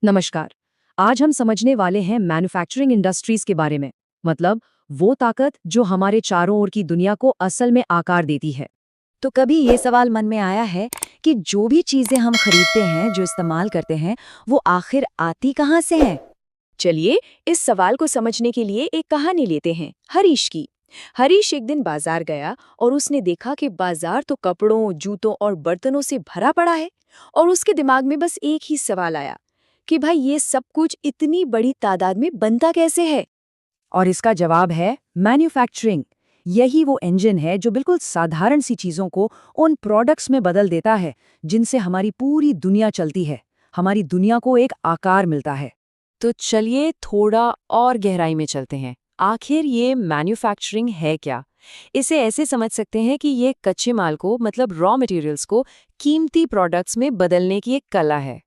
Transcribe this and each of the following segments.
नमस्कार। आज हम समझने वाले हैं मैन्युफैक्चरिंग इंडस्ट्रीज के बारे में। मतलब वो ताकत जो हमारे चारों ओर की दुनिया को असल में आकार देती है। तो कभी ये सवाल मन में आया है कि जो भी चीजें हम खरीदते हैं, जो इस्तेमाल करते हैं, वो आखिर आती कहाँ से हैं? चलिए इस सवाल को समझने के लिए एक कहानी लेते हैं, हरीश की। हरीश एक दिन बाजार गया और उसने देखा कि बाजार तो कपड़ों, जूतों और बर्तनों से भरा पड़ा है। और उसके दिमाग में बस एक ही सवाल आया कि भाई ये सब कुछ इतनी बड़ी तादाद में बनता कैसे है। और इसका जवाब है मैन्युफैक्चरिंग। यही वो इंजन है जो बिल्कुल साधारण सी चीजों को उन प्रोडक्ट्स में बदल देता है जिनसे हमारी पूरी दुनिया चलती है, हमारी दुनिया को एक आकार मिलता है। तो चलिए थोड़ा और गहराई में चलते हैं। आखिर ये मैन्युफैक्चरिंग है क्या? इसे ऐसे समझ सकते हैं कि ये कच्चे माल को, मतलब रॉ मटेरियल्स को कीमती प्रोडक्ट्स में बदलने की एक कला है।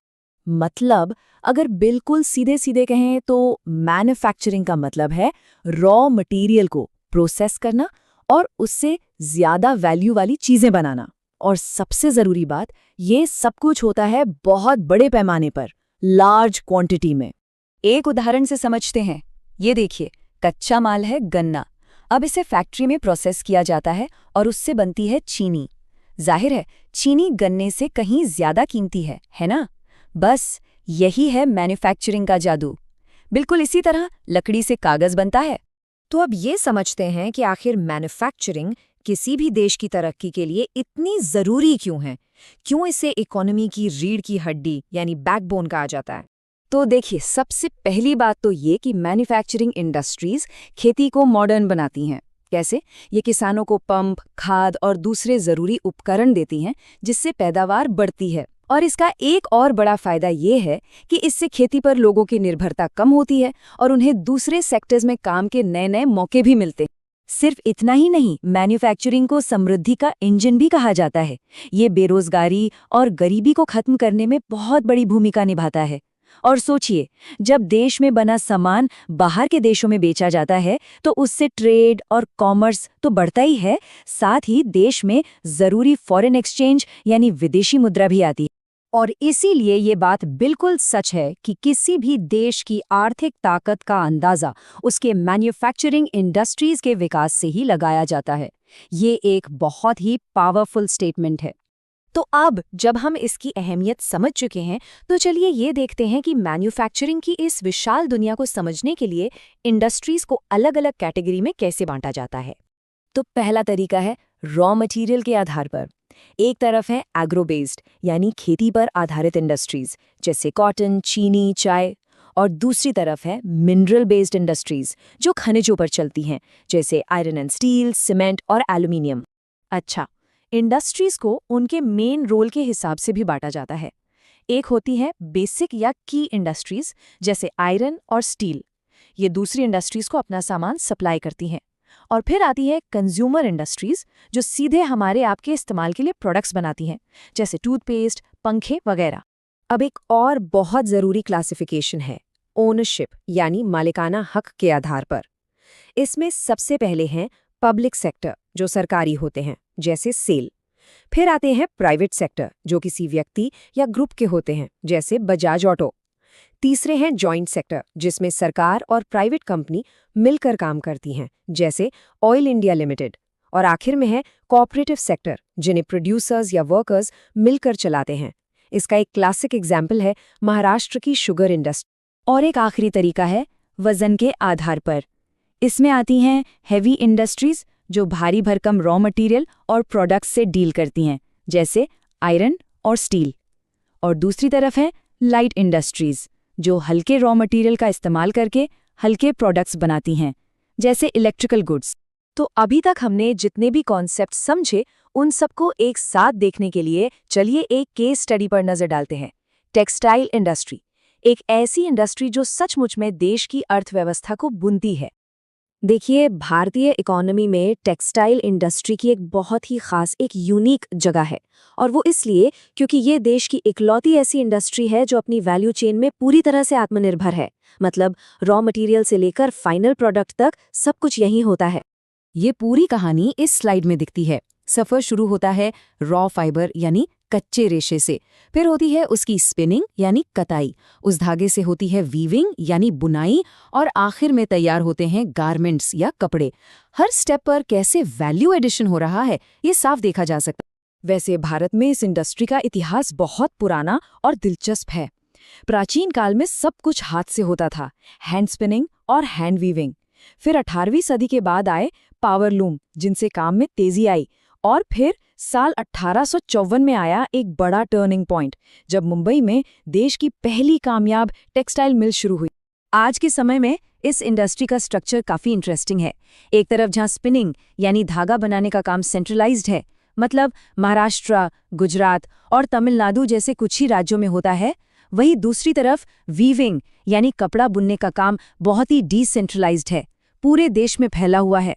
मतलब अगर बिल्कुल सीधे सीधे कहें तो मैन्युफैक्चरिंग का मतलब है रॉ मटेरियल को प्रोसेस करना और उससे ज्यादा वैल्यू वाली चीजें बनाना। और सबसे जरूरी बात, ये सब कुछ होता है बहुत बड़े पैमाने पर, लार्ज क्वांटिटी में। एक उदाहरण से समझते हैं। ये देखिए, कच्चा माल है गन्ना। अब इसे फैक्ट्री में प्रोसेस किया जाता है और उससे बनती है चीनी। जाहिर है, चीनी गन्ने से कहीं ज्यादा कीमती है ना? बस यही है मैन्युफैक्चरिंग का जादू। बिल्कुल इसी तरह लकड़ी से कागज बनता है। तो अब ये समझते हैं कि आखिर मैन्युफैक्चरिंग किसी भी देश की तरक्की के लिए इतनी जरूरी क्यों है। क्यों इसे इकोनॉमी की रीढ़ की हड्डी यानी बैकबोन कहा जाता है। तो देखिए, सबसे पहली बात तो ये कि मैन्युफैक्चरिंग इंडस्ट्रीज खेती को मॉडर्न बनाती हैं। कैसे? ये किसानों को पंप, खाद और दूसरे जरूरी उपकरण देती हैं, जिससे पैदावार बढ़ती है। और इसका एक और बड़ा फायदा ये है कि इससे खेती पर लोगों की निर्भरता कम होती है और उन्हें दूसरे सेक्टर्स में काम के नए नए मौके भी मिलते हैं। सिर्फ इतना ही नहीं, मैन्युफैक्चरिंग को समृद्धि का इंजन भी कहा जाता है। ये बेरोजगारी और गरीबी को खत्म करने में बहुत बड़ी भूमिका निभाता है। और सोचिए, जब देश में बना सामान बाहर के देशों में बेचा जाता है तो उससे ट्रेड और कॉमर्स तो बढ़ता ही है, साथ ही देश में जरूरी फॉरेन एक्सचेंज यानी विदेशी मुद्रा भी आती है। और इसीलिए ये बात बिल्कुल सच है कि किसी भी देश की आर्थिक ताकत का अंदाजा उसके मैन्युफैक्चरिंग इंडस्ट्रीज के विकास से ही लगाया जाता है। ये एक बहुत ही पावरफुल स्टेटमेंट है। तो अब जब हम इसकी अहमियत समझ चुके हैं, तो चलिए ये देखते हैं कि मैन्युफैक्चरिंग की इस विशाल दुनिया को समझने के लिए इंडस्ट्रीज को अलग अलग कैटेगरी में कैसे बांटा जाता है। तो पहला तरीका है रॉ मटेरियल के आधार पर। एक तरफ है एग्रो बेस्ड यानी खेती पर आधारित इंडस्ट्रीज, जैसे कॉटन, चीनी, चाय। और दूसरी तरफ है मिनरल बेस्ड इंडस्ट्रीज, जो खनिजों पर चलती हैं, जैसे आयरन एंड स्टील, सीमेंट और एल्यूमिनियम। अच्छा, इंडस्ट्रीज को उनके मेन रोल के हिसाब से भी बांटा जाता है। एक होती है बेसिक या की इंडस्ट्रीज, जैसे आयरन और स्टील। ये दूसरी इंडस्ट्रीज को अपना सामान सप्लाई करती हैं। और फिर आती है कंज्यूमर इंडस्ट्रीज, जो सीधे हमारे आपके इस्तेमाल के लिए प्रोडक्ट्स बनाती हैं, जैसे टूथपेस्ट, पंखे वगैरह। अब एक और बहुत ज़रूरी क्लासिफिकेशन है ओनरशिप यानी मालिकाना हक के आधार पर। इसमें सबसे पहले हैं पब्लिक सेक्टर, जो सरकारी होते हैं, जैसे सेल। फिर आते हैं प्राइवेट सेक्टर, जो किसी व्यक्ति या ग्रुप के होते हैं, जैसे बजाज ऑटो। तीसरे हैं जॉइंट सेक्टर, जिसमें सरकार और प्राइवेट कंपनी मिलकर काम करती हैं, जैसे ऑयल इंडिया लिमिटेड। और आखिर में है कोऑपरेटिव सेक्टर, जिन्हें प्रोड्यूसर्स या वर्कर्स मिलकर चलाते हैं। इसका एक क्लासिक एग्जाम्पल है महाराष्ट्र की शुगर इंडस्ट्री। और एक आखिरी तरीका है वजन के आधार पर। इसमें आती हैं हेवी इंडस्ट्रीज, जो भारी भरकम रॉ मटेरियल और प्रोडक्ट्स से डील करती हैं, जैसे आयरन और स्टील। और दूसरी तरफ है लाइट इंडस्ट्रीज, जो हल्के रॉ मटेरियल का इस्तेमाल करके हल्के प्रोडक्ट्स बनाती हैं, जैसे इलेक्ट्रिकल गुड्स। तो अभी तक हमने जितने भी कॉन्सेप्ट समझे, उन सबको एक साथ देखने के लिए चलिए एक केस स्टडी पर नजर डालते हैं। टेक्सटाइल इंडस्ट्री, एक ऐसी इंडस्ट्री जो सचमुच में देश की अर्थव्यवस्था को बुनती है। देखिए, भारतीय इकोनॉमी में टेक्सटाइल इंडस्ट्री की एक बहुत ही खास, एक यूनिक जगह है। और वो इसलिए क्योंकि ये देश की इकलौती ऐसी इंडस्ट्री है जो अपनी वैल्यू चेन में पूरी तरह से आत्मनिर्भर है। मतलब रॉ मटेरियल से लेकर फाइनल प्रोडक्ट तक सब कुछ यहीं होता है। ये पूरी कहानी इस स्लाइड में दिखती है। सफ़र शुरू होता है रॉ फाइबर यानी कच्चे रेशे से, फिर होती है उसकी स्पिनिंग यानी कताई, उस धागे से होती है वीविंग यानी बुनाई, और आखिर में तैयार होते हैं गारमेंट्स या कपड़े। हर स्टेप पर कैसे वैल्यू एडिशन हो रहा है ये साफ देखा जा सकता है। वैसे भारत में इस इंडस्ट्री का इतिहास बहुत पुराना और दिलचस्प है। प्राचीन काल में सब कुछ हाथ से होता था, हैंड स्पिनिंग और हैंड वीविंग। फिर 18वीं सदी के बाद आए पावर लूम, जिनसे काम में तेजी आई, और फिर साल 1854 में आया एक बड़ा टर्निंग पॉइंट, जब मुंबई में देश की पहली कामयाब टेक्सटाइल मिल शुरू हुई। आज के समय में इस इंडस्ट्री का स्ट्रक्चर काफी इंटरेस्टिंग है। एक तरफ जहां स्पिनिंग यानी धागा बनाने का काम सेंट्रलाइज्ड है, मतलब महाराष्ट्र, गुजरात और तमिलनाडु जैसे कुछ ही राज्यों में होता है, वहीं दूसरी तरफ वीविंग यानी कपड़ा बुनने का काम बहुत ही डिसेंट्रलाइज्ड है, पूरे देश में फैला हुआ है।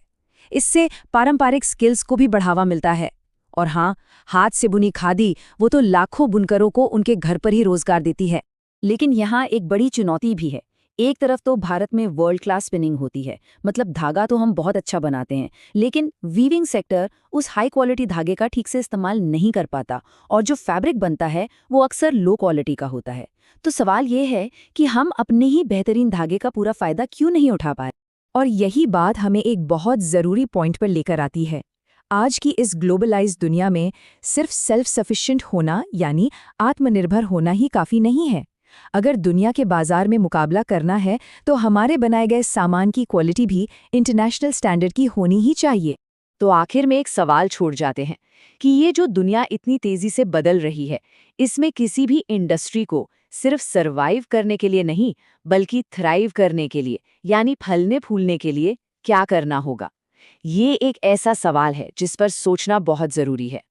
इससे पारंपरिक स्किल्स को भी बढ़ावा मिलता है। और हाँ, हाथ से बुनी खादी वो तो लाखों बुनकरों को उनके घर पर ही रोजगार देती है। लेकिन यहाँ एक बड़ी चुनौती भी है। एक तरफ तो भारत में वर्ल्ड क्लास स्पिनिंग होती है, मतलब धागा तो हम बहुत अच्छा बनाते हैं, लेकिन वीविंग सेक्टर उस हाई क्वालिटी धागे का ठीक से इस्तेमाल नहीं कर पाता, और जो फैब्रिक बनता है वो अक्सर लो क्वालिटी का होता है। तो सवाल ये है कि हम अपने ही बेहतरीन धागे का पूरा फायदा क्यों नहीं उठा पाए। और यही बात हमें एक बहुत ज़रूरी पॉइंट पर लेकर आती है। आज की इस ग्लोबलाइज्ड दुनिया में सिर्फ सेल्फ सफिशिएंट होना यानी आत्मनिर्भर होना ही काफ़ी नहीं है। अगर दुनिया के बाजार में मुकाबला करना है तो हमारे बनाए गए सामान की क्वालिटी भी इंटरनेशनल स्टैंडर्ड की होनी ही चाहिए। तो आखिर में एक सवाल छोड़ जाते हैं कि ये जो दुनिया इतनी तेजी से बदल रही है, इसमें किसी भी इंडस्ट्री को सिर्फ सरवाइव करने के लिए नहीं, बल्कि थ्राइव करने के लिए यानी फलने फूलने के लिए क्या करना होगा? ये एक ऐसा सवाल है जिस पर सोचना बहुत जरूरी है।